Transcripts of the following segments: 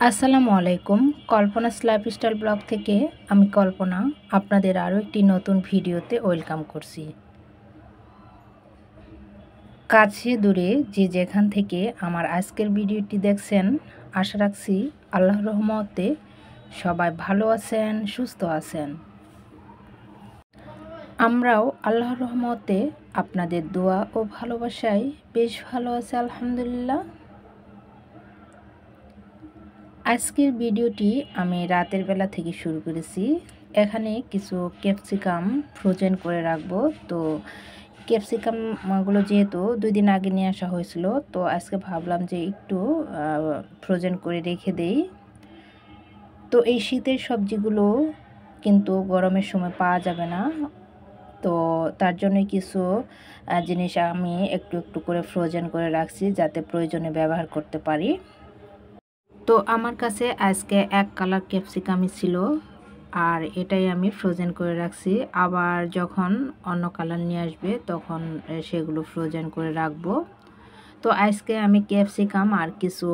আসসালামু আলাইকুম। কল্পনাস lifestyle blog থেকে আমি কল্পনা আপনাদের আরও একটি নতুন ভিডিওতে ওয়েলকাম করছি। কাছে দূরে যে যেখান থেকে আমার আজকের ভিডিওটি দেখছেন, আশা রাখছি আল্লাহর রহমতে সবাই ভালো আছেন, সুস্থ আছেন। আমরাও আল্লাহর রহমতে আপনাদের দোয়া ও ভালোবাসায় বেশ ভালো আছে আলহামদুলিল্লাহ। আজকের ভিডিওটি আমি রাতের বেলা থেকে শুরু করেছি। এখানে কিছু ক্যাপসিকাম ফ্রোজেন করে রাখবো। তো ক্যাপসিকামগুলো যেহেতু 2 দিন আগে নিয়ে আসা হয়েছিল, তো আজকে ভাবলাম যে একটু ফ্রোজেন করে রেখে দেই। তো এই শীতের সবজিগুলো কিন্তু গরমের সময় পাওয়া যাবে না, তো তার জন্যই কিছু জিনিস আমি একটু একটু করে ফ্রোজেন করে রাখছি যাতে প্রয়োজনে ব্যবহার করতে পারি। তো আমার কাছে আজকে এক কালার ক্যাপসিকামই ছিল, আর এটাই আমি ফ্রোজেন করে রাখছি। আবার যখন অন্য কালার নিয়ে আসবে তখন সেগুলো ফ্রোজেন করে রাখবো। তো আজকে আমি ক্যাপসিকাম আর কিছু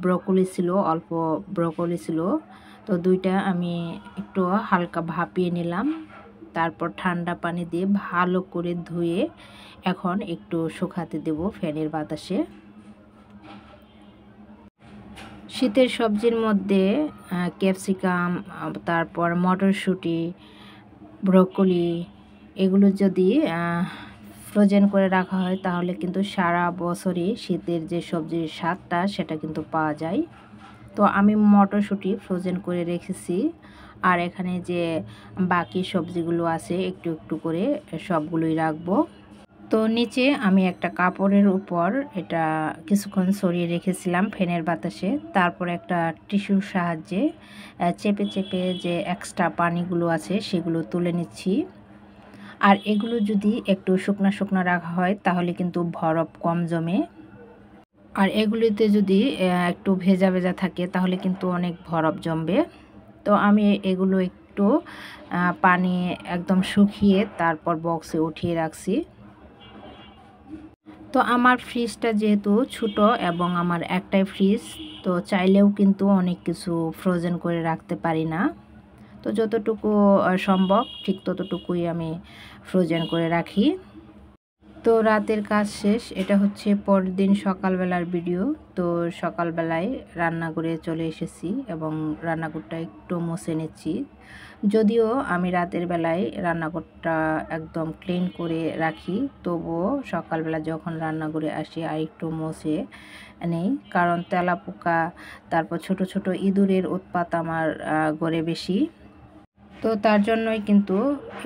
ব্রকলি ছিল, অল্প ব্রকলি ছিল, তো দুইটা আমি একটু হালকা ভাপিয়ে নিলাম। তারপর ঠান্ডা পানি দিয়ে ভালো করে ধুয়ে এখন একটু শুকাতে দেব ফ্যানের বাতাসে। শীতের সবজির মধ্যে ক্যাপসিকাম, তারপর মটরশুঁটি, ব্রোকলি এগুলো যদি ফ্রোজেন করে রাখা হয় তাহলে কিন্তু সারা বছরই শীতের যে সবজির স্বাদটা সেটা কিন্তু পাওয়া যায়। তো আমি মটরশুঁটি ফ্রোজেন করে রেখেছি, আর এখানে যে বাকি সবজিগুলো আছে একটু একটু করে সবগুলোই রাখবো। তো নিচে আমি একটা কাপড়ের উপর এটা কিছুক্ষণ সরিয়ে রেখেছিলাম ফ্যানের বাতাসে। তারপর একটা টিস্যুর সাহায্যে চেপে চেপে যে এক্সট্রা পানিগুলো আছে সেগুলো তুলে নিচ্ছি। আর এগুলো যদি একটু শুকনো শুকনো রাখা হয় তাহলে কিন্তু বরফ কম জমে, আর এগুলিতে যদি একটু ভেজা ভেজা থাকে তাহলে কিন্তু অনেক বরফ জমবে। তো আমি এগুলো একটু পানি একদম শুকিয়ে তারপর বক্সে উঠিয়ে রাখছি। তো আমার ফ্রিজটা যেহেতু ছোট এবং আমার একটাই ফ্রিজ, তো চাইলেও কিন্তু অনেক কিছু ফ্রোজেন করে রাখতে পারি না। তো যতটুকু সম্ভব ঠিক ততটুকুই আমি ফ্রোজেন করে রাখি। তো রাতের কাজ শেষ, এটা হচ্ছে পরের দিন সকালবেলার ভিডিও। তো সকালবেলায় রান্নাঘরে চলে এসেছি এবং রান্নাঘরটা একটু মুছে নিচ্ছি। যদিও আমি রাতের বেলায় রান্নাঘরটা একদম ক্লিন করে রাখি, তবুও সকালবেলা যখন রান্নাঘরে আসি আর একটু মুছে নেই, কারণ তেলাপোকা তারপর ছোট ছোট ইঁদুরের উৎপাত আমার ঘরে বেশি। তো তার জন্যই কিন্তু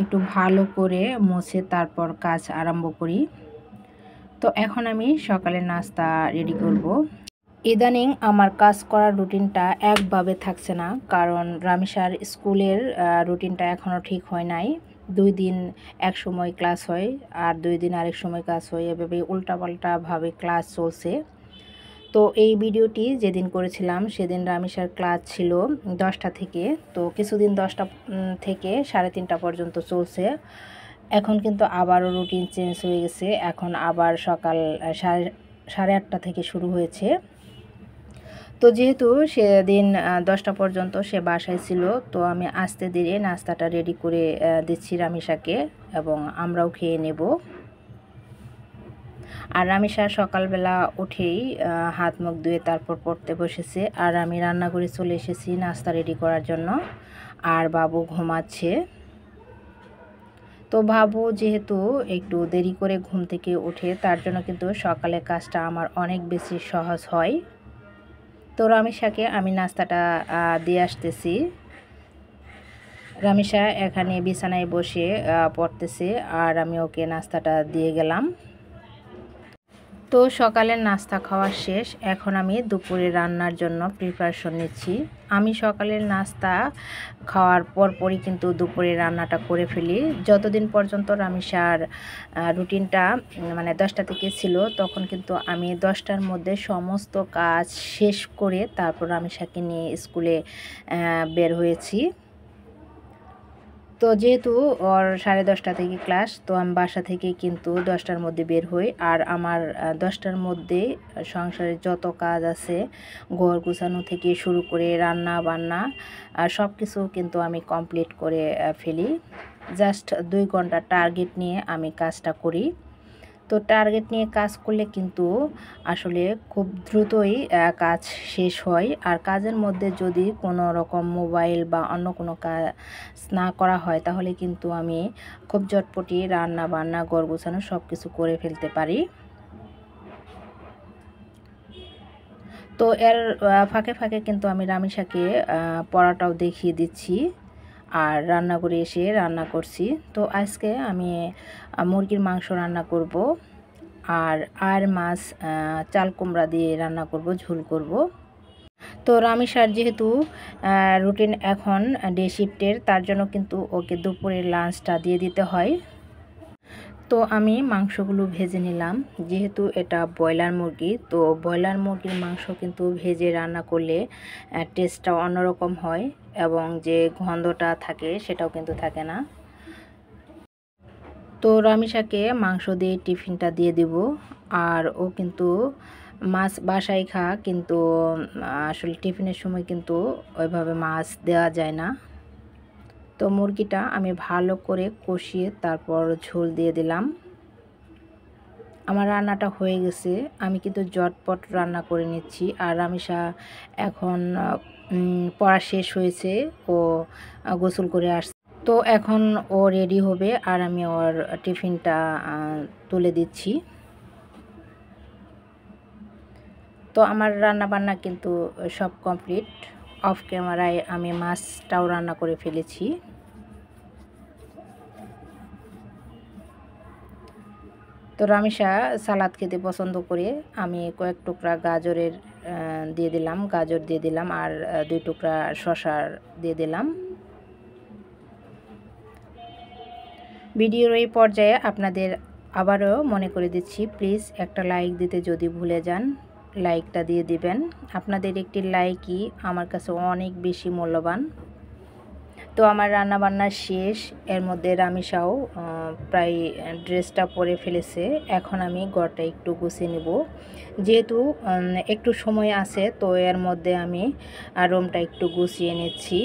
একটু ভালো করে মুছে তারপর কাজ আরম্ভ করি। তো এখন আমি সকালে নাস্তা রেডি করব। ইদানিং আমার কাজ করার রুটিনটা একভাবে থাকছে না, কারণ রামিসার স্কুলের রুটিনটা এখনও ঠিক হয় নাই। 2 দিন এক সময় ক্লাস হয় আর 2 দিন আরেক সময় ক্লাস হয়, এভাবে উল্টাপাল্টাভাবে ক্লাস চলছে। তো এই ভিডিওটি যেদিন করেছিলাম সেদিন রামিসার ক্লাস ছিল 10টা থেকে, তো কিছুদিন 10টা থেকে 3:30 পর্যন্ত চলছে। এখন কিন্তু আবারও রুটিন চেঞ্জ হয়ে গেছে, এখন আবার সকাল 8:30 থেকে শুরু হয়েছে। তো যেহেতু সেদিন 10টা পর্যন্ত সে বাসায় ছিল, তো আমি আস্তে ধীরে নাস্তাটা রেডি করে দিচ্ছি রামিসাকে এবং আমরাও খেয়ে নেব। আর রামিসা সকালবেলা উঠেই হাত মুখ ধুয়ে তারপর পড়তে বসেছে, আর আমি রান্নাঘরে চলে এসেছি নাস্তা রেডি করার জন্য। আর বাবু ঘুমাচ্ছে। তো বাবু যেহেতু একটু দেরি করে ঘুম থেকে ওঠে, তার জন্য কিন্তু সকালে কাজটা আমার অনেক বেশি সহজ হয়। তো রামিসাকে আমি নাস্তাটা দিয়ে আসতেছি। রামিসা এখানে বিছানায় বসে পড়তেছে আর আমি ওকে নাস্তাটা দিয়ে গেলাম। তো সকালের নাস্তা খাওয়া শেষ, এখন আমি দুপুরে রান্নার জন্য প্রিপারেশন নিচ্ছি। আমি সকালের নাস্তা খাওয়ার পরপরই কিন্তু দুপুরে রান্নাটা করে ফেলি। যতদিন পর্যন্ত রামিসার রুটিনটা মানে 10টা থেকে ছিল, তখন কিন্তু আমি 10টার মধ্যে সমস্ত কাজ শেষ করে তারপর রামিসাকে নিয়ে স্কুলে বের হয়েছি। তো যেহেতু ওর 10:30 থেকে ক্লাস, তো আমি বাসা থেকে কিন্তু 10টার মধ্যে বের হই। আর আমার 10টার মধ্যে সংসারের যত কাজ আছে, ঘর গুছানো থেকে শুরু করে রান্না বান্না সব কিছু কিন্তু আমি কমপ্লিট করে ফেলি। জাস্ট 2 ঘন্টা টার্গেট নিয়ে আমি কাজটা করি। তো টার্গেট নিয়ে কাজ করলে কিন্তু আসলে খুব দ্রুতই কাজ শেষ হয়। আর কাজের মধ্যে যদি কোনো রকম মোবাইল বা অন্য কোনো কাজ না করা হয়, তাহলে কিন্তু আমি খুব ঝটপটি রান্না বান্না ঘর গোছানো সব কিছু করে ফেলতে পারি। তো এর ফাঁকে ফাঁকে কিন্তু আমি রামিসাকে পড়াটাও দেখিয়ে দিচ্ছি আর রান্না করে এসে রান্না করছি। তো আজকে আমি মুরগির মাংস রান্না করব আর মাছ চাল কুমড়া দিয়ে রান্না করব, ঝোল করব। তো রামিসার যেহেতু রুটিন এখন ডে শিফটের, তার জন্য কিন্তু ওকে দুপুরের লাঞ্চটা দিয়ে দিতে হয়। তো আমি মাংসগুলো ভেজে নিলাম। যেহেতু এটা ব্রয়লার মুরগি, তো ব্রয়লার মুরগির মাংস কিন্তু ভেজে রান্না করলে টেস্টটা অন্যরকম হয় এবং যে গন্ধটা থাকে সেটাও কিন্তু থাকে না। তো রামিসাকে মাংস দিয়ে টিফিনটা দিয়ে দিব। আর ও কিন্তু মাছ বাসায় কিন্তু আসলে টিফিনের সময় কিন্তু ওইভাবে মাছ দেওয়া যায় না। তো মুরগিটা আমি ভালো করে কষিয়ে তারপর ঝোল দিয়ে দিলাম। আমার রান্নাটা হয়ে গেছে, আমি কিন্তু ঝটপট রান্না করে নিচ্ছি। আর রামিসা এখন পড়া শেষ হয়েছে, ও গোসল করে আসছে। তো এখন ও রেডি হবে আর আমি ওর টিফিনটা তুলে দিচ্ছি। তো আমার রান্না বান্না কিন্তু সব কমপ্লিট। অফ ক্যামেরায় আমি মাছটাও রান্না করে ফেলেছি। তো রামিসা সালাদ খেতে পছন্দ করে, আমি কয়েক টুকরা গাজরের দিয়ে দিলাম, গাজর দিয়ে দিলাম আর 2 টুকরা শসার দিয়ে দিলাম। ভিডিওর এই পর্যায়ে আপনাদের আবারও মনে করে দিচ্ছি, প্লিজ একটা লাইক দিতে যদি ভুলে যান, লাইকটা দিয়ে দিবেন। আপনাদের একটি লাইকই আমার কাছে অনেক বেশি মূল্যবান। তো আমার রান্না বান্না শেষ, এর মধ্যে রামিসাও প্রায় ড্রেসটা পরে ফেলেছে। এখন আমি ঘরটা একটু গুছিয়ে নেব, যেহেতু একটু সময় আছে, তো এর মধ্যে আমি রুমটা একটু গুছিয়ে নিচ্ছি।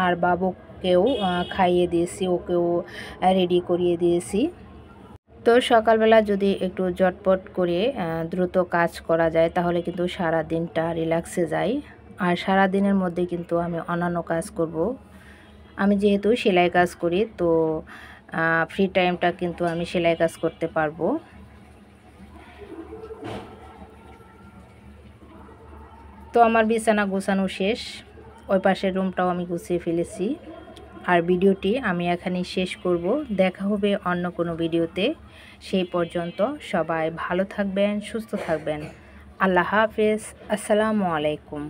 আর বাবুকেও খাইয়ে দিয়েছি, ওকেও রেডি করিয়ে দিয়েছি। তো সকালবেলা যদি একটু ঝটপট করে দ্রুত কাজ করা যায়, তাহলে কিন্তু সারা দিনটা রিল্যাক্সে যায়। আর সারা দিনের মধ্যে কিন্তু আমি অন্যান্য কাজ করব। আমি যেহেতু সেলাই কাজ করি, তো ফ্রি টাইমটা কিন্তু আমি সেলাই কাজ করতে পারবো। তো আমার বিছানা গোছানো শেষ, ওই পাশের রুমটাও আমি গুছিয়ে ফেলেছি। আর ভিডিওটি আমি এখানেই শেষ করব। দেখা হবে অন্য কোনো ভিডিওতে। সেই পর্যন্ত সবাই ভালো থাকবেন, সুস্থ থাকবেন। আল্লাহ হাফেজ। আসসালামু আলাইকুম।